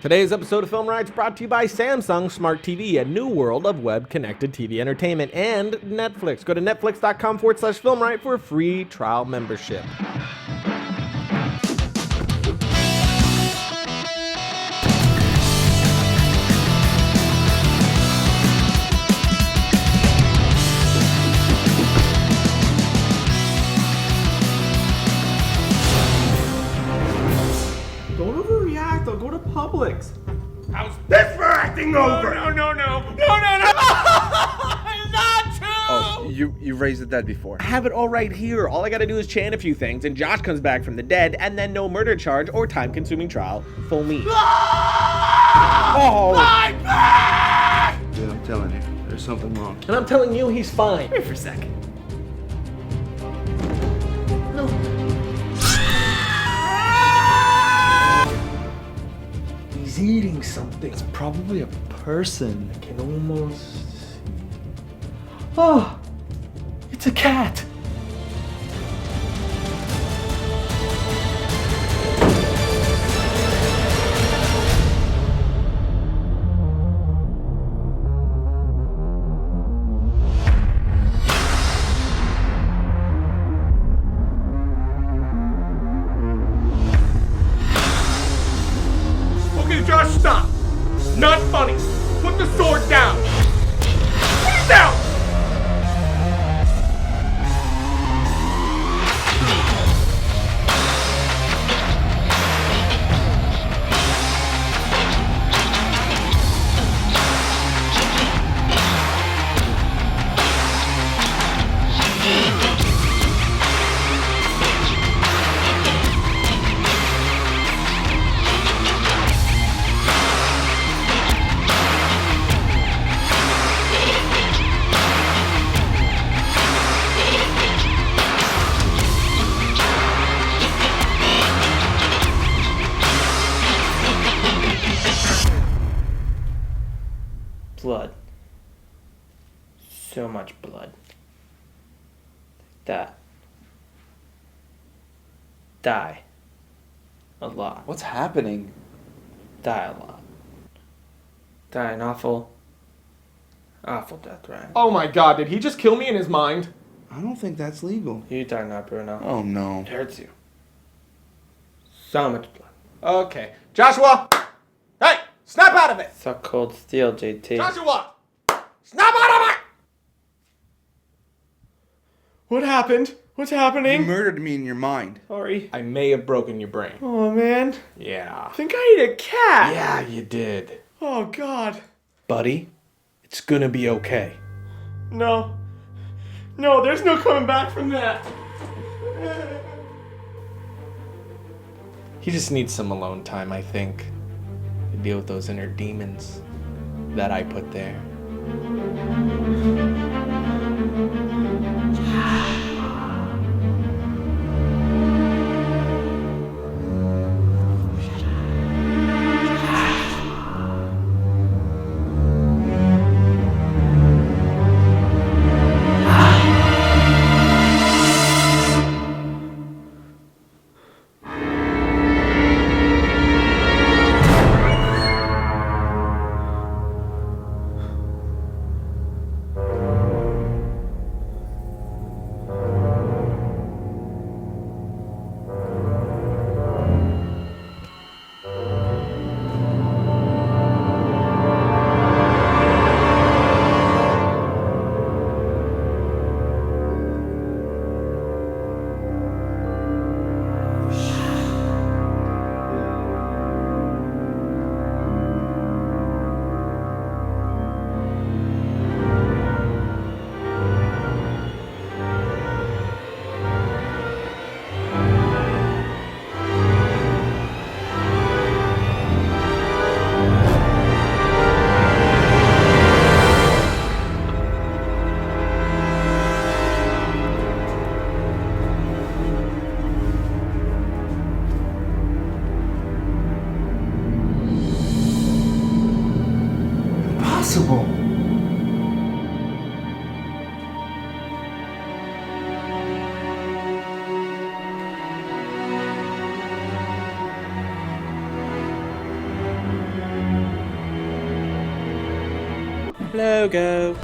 Today's episode of Film Riot is brought to you by Samsung Smart TV, a new world of web-connected TV entertainment, and Netflix. Go to netflix.com/Film Riot for a free trial membership. Don't overreact. I'll go to Publix. How's this for acting over? No. Not true! Oh, you raised the dead before. I have it all right here. All I gotta do is chant a few things, and Josh comes back from the dead, and then no murder charge or time-consuming trial for me. Oh! My back! Dude, I'm telling you, there's something wrong. And I'm telling you, he's fine. Wait for a second. No. He's eating something. It's probably a person. I can almost... Oh, it's a cat. Okay, Josh, stop. Not funny. Put the sword down. Put it down! Blood. So much blood. That. Die. A lot. What's happening? Die a lot. Die an awful death, Ryan. Oh my god, did he just kill me in his mind? I don't think that's legal. You die not, Bruno. Oh no. It hurts you. So much blood. Okay. Joshua! Hey! Snap out of it! Suck cold steel, JT. Joshua! Snap out of it! What happened? What's You happening? murdered me in your mind. Sorry. I may have broken your brain. Oh, man. Yeah. I think I ate a cat. Yeah, you did. Oh, God. Buddy, it's gonna be okay. No. No, there's no coming back from that. He just needs some alone time, I think, to deal with those inner demons that I put there. Logo.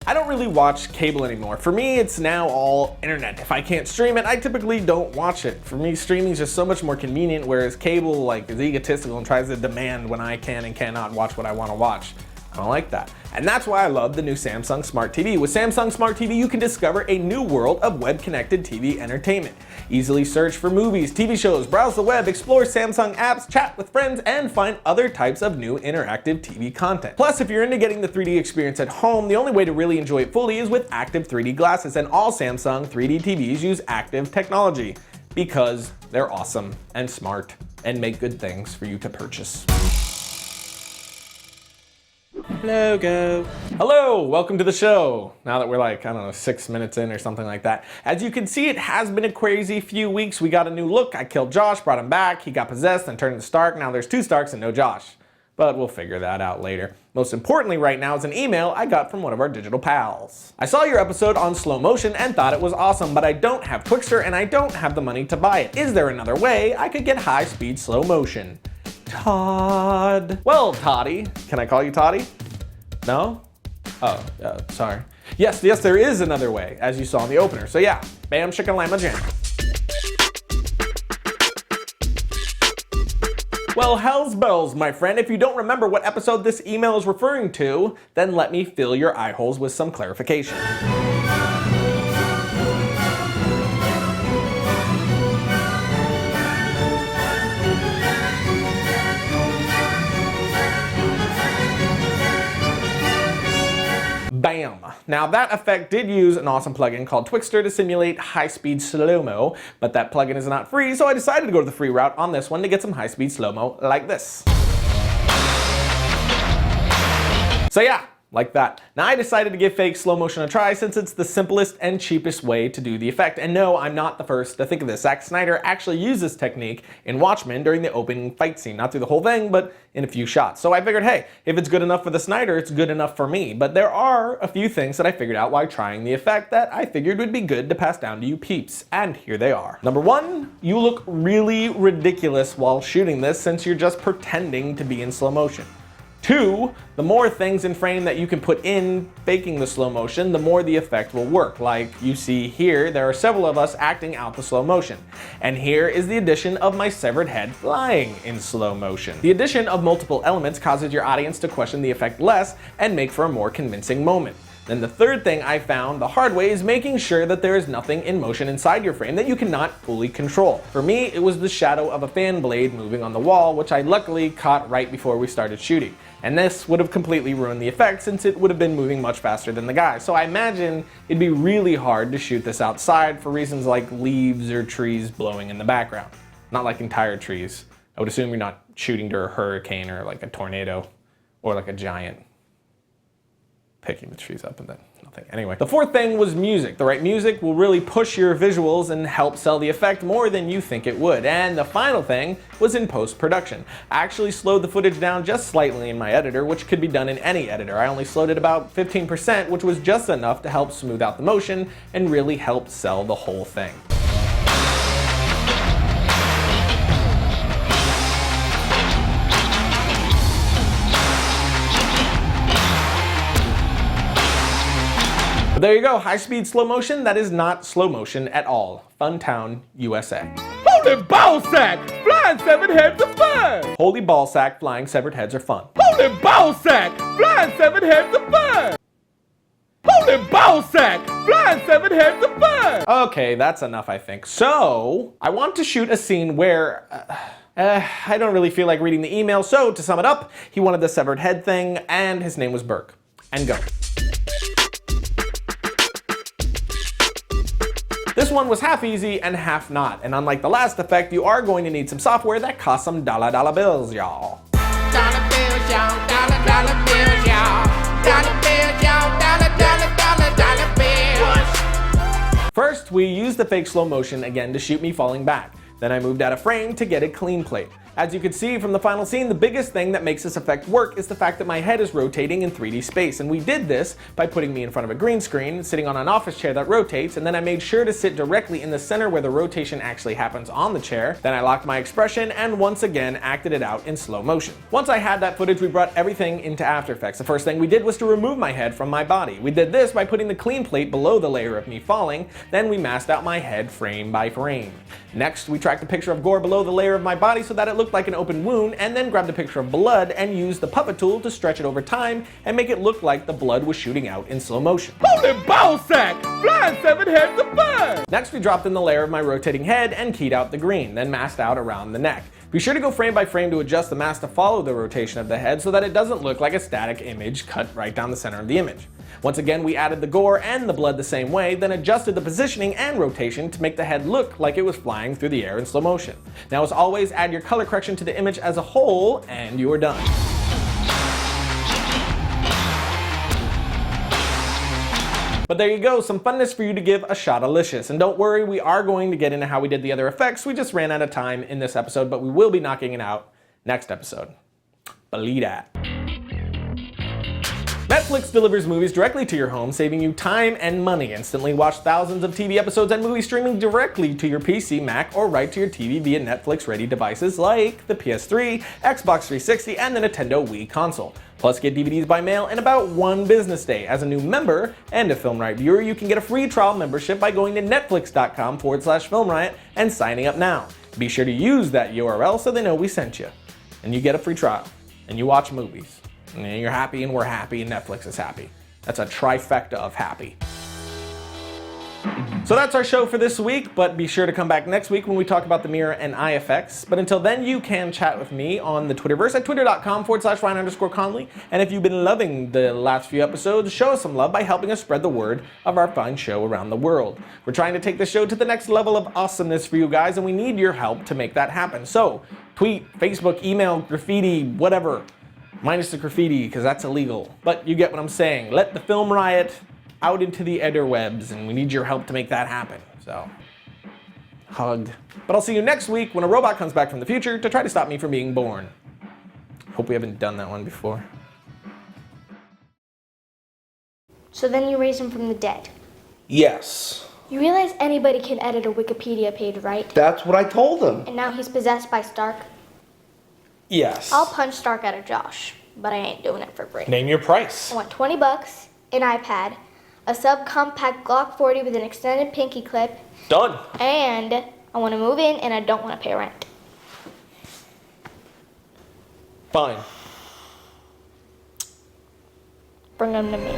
I don't really watch cable anymore. For me, it's now all internet. If I can't stream it, I typically don't watch it. For me, streaming is just so much more convenient, whereas cable is egotistical and tries to demand when I can and cannot watch what I want to watch. I don't like that. And that's why I love the new Samsung Smart TV. With Samsung Smart TV, you can discover a new world of web-connected TV entertainment. Easily search for movies, TV shows, browse the web, explore Samsung apps, chat with friends, and find other types of new interactive TV content. Plus, if you're into getting the 3D experience at home, the only way to really enjoy it fully is with active 3D glasses, and all Samsung 3D TVs use active technology because they're awesome and smart and make good things for you to purchase. Logo. Hello, welcome to the show. Now that we're 6 minutes in or something like that. As you can see, it has been a crazy few weeks. We got a new look. I killed Josh, brought him back. He got possessed and turned into Stark. Now there's 2 Starks and no Josh. But we'll figure that out later. Most importantly right now is an email I got from one of our digital pals. I saw your episode on slow motion and thought it was awesome, but I don't have Twixtor and I don't have the money to buy it. Is there another way I could get high-speed slow motion? Todd. Well, Toddy. Can I call you Toddy? No? Oh, sorry. Yes, there is another way, as you saw in the opener. So yeah, bam, chicken lima jam. Well, hell's bells, my friend. If you don't remember what episode this email is referring to, then let me fill your eye holes with some clarification. Bam! Now that effect did use an awesome plugin called Twixtor to simulate high-speed slow-mo, but that plugin is not free, so I decided to go to the free route on this one to get some high-speed slow-mo like this. So yeah, like that. Now I decided to give fake slow motion a try since it's the simplest and cheapest way to do the effect. And no, I'm not the first to think of this. Zack Snyder actually used this technique in Watchmen during the opening fight scene. Not through the whole thing, but in a few shots. So I figured, hey, if it's good enough for the Snyder, it's good enough for me. But there are a few things that I figured out while trying the effect that I figured would be good to pass down to you peeps. And here they are. Number 1, you look really ridiculous while shooting this since you're just pretending to be in slow motion. 2, the more things in frame that you can put in faking the slow motion, the more the effect will work. Like you see here, there are several of us acting out the slow motion. And here is the addition of my severed head flying in slow motion. The addition of multiple elements causes your audience to question the effect less and make for a more convincing moment. Then the third thing I found the hard way is making sure that there is nothing in motion inside your frame that you cannot fully control. For me, it was the shadow of a fan blade moving on the wall, which I luckily caught right before we started shooting. And this would have completely ruined the effect since it would have been moving much faster than the guy. So I imagine it'd be really hard to shoot this outside for reasons like leaves or trees blowing in the background. Not like entire trees. I would assume you're not shooting to a hurricane or like a tornado or like a giant picking the trees up and then nothing. Anyway, the fourth thing was music. The right music will really push your visuals and help sell the effect more than you think it would. And the final thing was in post-production. I actually slowed the footage down just slightly in my editor, which could be done in any editor. I only slowed it about 15%, which was just enough to help smooth out the motion and really help sell the whole thing. There you go, high-speed slow motion. That is not slow motion at all. Funtown, USA. Holy ballsack! Flying severed heads are fun! Holy ballsack, flying severed heads are fun. Holy ballsack! Flying severed heads are fun! Holy ballsack! Flying severed heads are fun! Okay, that's enough, I think. So, I want to shoot a scene where I don't really feel like reading the email, so to sum it up, he wanted the severed head thing, and his name was Burke. And go. This one was half easy and half not, and unlike the last effect, you are going to need some software that costs some dollar bills, y'all. Dollar bills, y'all. Dollar bills, y'all. Dollar bills, y'all. Dollar bills. First, we used the fake slow motion again to shoot me falling back. Then I moved out of frame to get a clean plate. As you can see from the final scene, the biggest thing that makes this effect work is the fact that my head is rotating in 3D space, and we did this by putting me in front of a green screen, sitting on an office chair that rotates, and then I made sure to sit directly in the center where the rotation actually happens on the chair. Then I locked my expression and once again acted it out in slow motion. Once I had that footage, we brought everything into After Effects. The first thing we did was to remove my head from my body. We did this by putting the clean plate below the layer of me falling, then we masked out my head frame by frame. Next, we tracked a picture of gore below the layer of my body so that it looked like an open wound, and then grabbed a picture of blood and used the puppet tool to stretch it over time and make it look like the blood was shooting out in slow motion. Holy ball sack! Flying 7 heads of fun! Next, we dropped in the layer of my rotating head and keyed out the green, then masked out around the neck. Be sure to go frame by frame to adjust the mask to follow the rotation of the head so that it doesn't look like a static image cut right down the center of the image. Once again, we added the gore and the blood the same way, then adjusted the positioning and rotation to make the head look like it was flying through the air in slow motion. Now, as always, add your color correction to the image as a whole, and you are done. But there you go, some funness for you to give a shot-alicious. And don't worry, we are going to get into how we did the other effects. We just ran out of time in this episode, but we will be knocking it out next episode. Believe that. Netflix delivers movies directly to your home, saving you time and money. Instantly watch thousands of TV episodes and movies streaming directly to your PC, Mac, or right to your TV via Netflix-ready devices like the PS3, Xbox 360, and the Nintendo Wii console. Plus, get DVDs by mail in about 1 business day. As a new member and a Film Riot viewer, you can get a free trial membership by going to netflix.com/Film Riot and signing up now. Be sure to use that URL so they know we sent you. And you get a free trial. And you watch movies. And you're happy and we're happy and Netflix is happy. That's a trifecta of happy. So that's our show for this week, but be sure to come back next week when we talk about the mirror and eye effects. But until then, you can chat with me on the Twitterverse at twitter.com/Ryan_Conley. And if you've been loving the last few episodes, show us some love by helping us spread the word of our fine show around the world. We're trying to take the show to the next level of awesomeness for you guys, and we need your help to make that happen. So tweet, Facebook, email, graffiti, whatever. Minus the graffiti, because that's illegal. But you get what I'm saying. Let the Film Riot out into the interwebs, and we need your help to make that happen. So, hug. But I'll see you next week when a robot comes back from the future to try to stop me from being born. Hope we haven't done that one before. So then you raise him from the dead. Yes. You realize anybody can edit a Wikipedia page, right? That's what I told him. And now he's possessed by Stark. Yes. I'll punch Stark out of Josh, but I ain't doing it for free. Name your price. I want $20, an iPad, a subcompact Glock 40 with an extended pinky clip, Done. and I want to move in and I don't want to pay rent. Fine. Bring them to me.